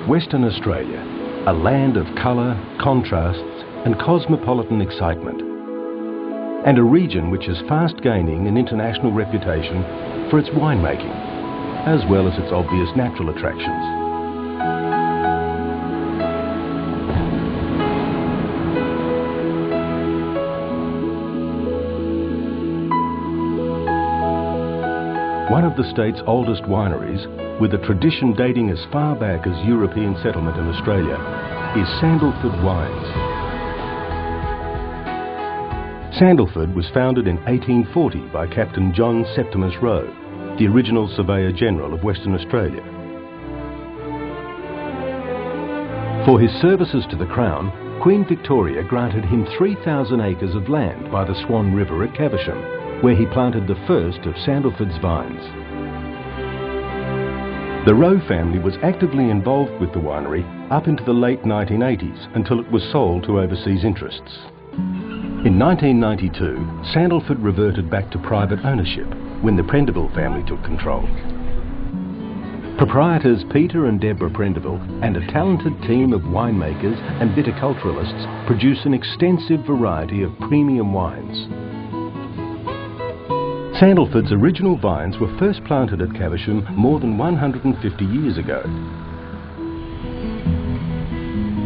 Western Australia, a land of colour, contrasts and cosmopolitan excitement, and a region which is fast gaining an international reputation for its winemaking, as well as its obvious natural attractions. One of the state's oldest wineries, with a tradition dating as far back as European settlement in Australia, is Sandalford Wines. Sandalford was founded in 1840 by Captain John Septimus Roe, the original Surveyor General of Western Australia. For his services to the Crown, Queen Victoria granted him 3,000 acres of land by the Swan River at Caversham, where he planted the first of Sandalford's vines. The Roe family was actively involved with the winery up into the late 1980s until it was sold to overseas interests. In 1992, Sandalford reverted back to private ownership when the Prendeville family took control. Proprietors Peter and Deborah Prendeville and a talented team of winemakers and viticulturalists produce an extensive variety of premium wines. Sandalford's original vines were first planted at Caversham more than 150 years ago.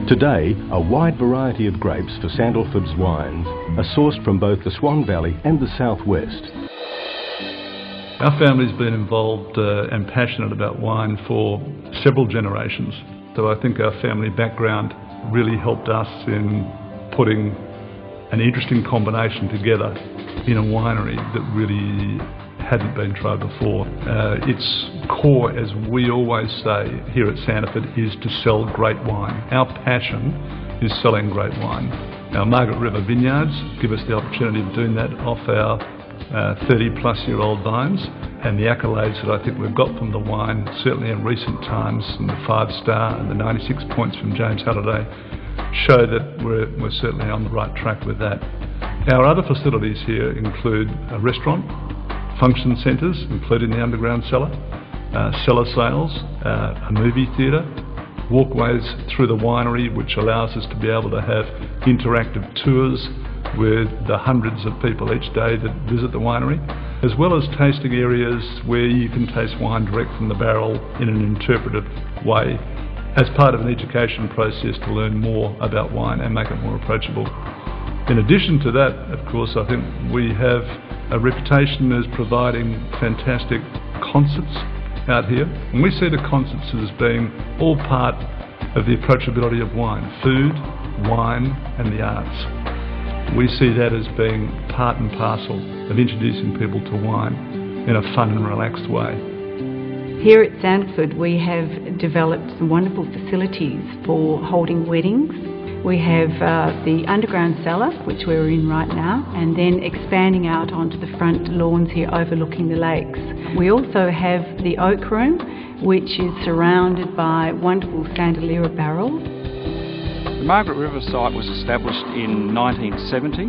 Today, a wide variety of grapes for Sandalford's wines are sourced from both the Swan Valley and the southwest. Our family's been involved and passionate about wine for several generations. So I think our family background really helped us in putting an interesting combination together in a winery that really hadn't been tried before. Its core, as we always say here at Sandalford, is to sell great wine. Our passion is selling great wine. Our Margaret River vineyards give us the opportunity of doing that off our 30-plus-year-old vines, and the accolades that I think we've got from the wine, certainly in recent times, and the 5-star and the 96 points from James Halliday, show that we're certainly on the right track with that. Our other facilities here include a restaurant, function centres, including the underground cellar, cellar sales, a movie theatre, walkways through the winery, which allows us to be able to have interactive tours with the hundreds of people each day that visit the winery, as well as tasting areas where you can taste wine direct from the barrel in an interpretive way, as part of an education process to learn more about wine and make it more approachable. In addition to that, of course, I think we have a reputation as providing fantastic concerts out here. And we see the concerts as being all part of the approachability of wine, food, wine and the arts. We see that as being part and parcel of introducing people to wine in a fun and relaxed way. Here at Sandalford we have developed some wonderful facilities for holding weddings. We have the underground cellar, which we're in right now, and then expanding out onto the front lawns here overlooking the lakes. We also have the oak room, which is surrounded by wonderful Sandalera barrels. The Margaret River site was established in 1970,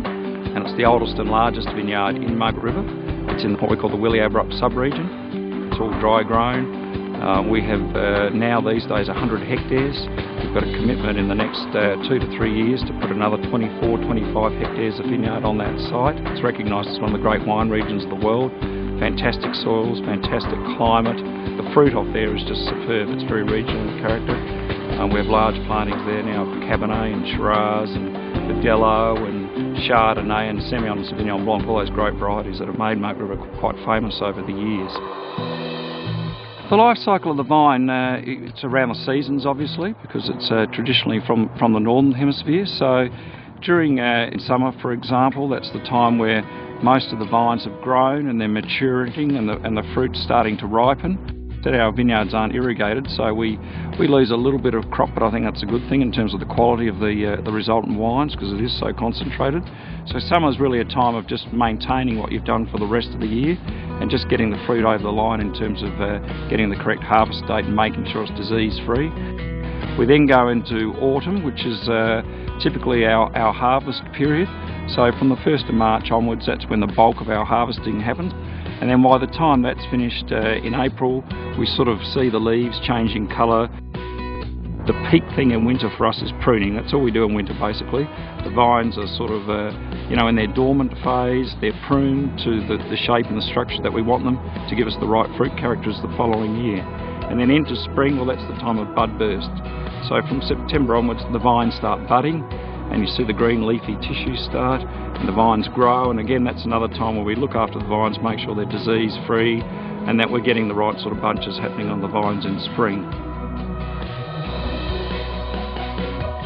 and it's the oldest and largest vineyard in Margaret River. It's in what we call the Williabrup sub-region. It's all dry grown. We have now these days 100 hectares. We've got a commitment in the next 2 to 3 years to put another 24, 25 hectares of vineyard on that site. It's recognised as one of the great wine regions of the world. Fantastic soils, fantastic climate. The fruit off there is just superb. It's very regional in character. We have large plantings there now of Cabernet and Shiraz and Modelo and Chardonnay and Semillon and Sauvignon Blanc, all those great varieties that have made Margaret River quite famous over the years. The life cycle of the vine, it's around the seasons obviously, because it's traditionally from the northern hemisphere. So during in summer, for example, that's the time where most of the vines have grown and they're maturing and the fruit's starting to ripen. Our vineyards aren't irrigated, so we lose a little bit of crop, but I think that's a good thing in terms of the quality of the resultant wines, because it is so concentrated. So summer's really a time of just maintaining what you've done for the rest of the year and just getting the fruit over the line in terms of getting the correct harvest date and making sure it's disease-free. We then go into autumn, which is typically our harvest period. So from the 1st of March onwards, that's when the bulk of our harvesting happens. And then by the time that's finished in April, we sort of see the leaves changing colour. The peak thing in winter for us is pruning. That's all we do in winter basically. The vines are sort of, in their dormant phase. They're pruned to the shape and the structure that we want them to give us the right fruit characters the following year. And then into spring, well, that's the time of bud burst. So from September onwards, the vines start budding, and you see the green leafy tissue start, and the vines grow. And again, that's another time where we look after the vines, make sure they're disease free, and that we're getting the right sort of bunches happening on the vines in spring.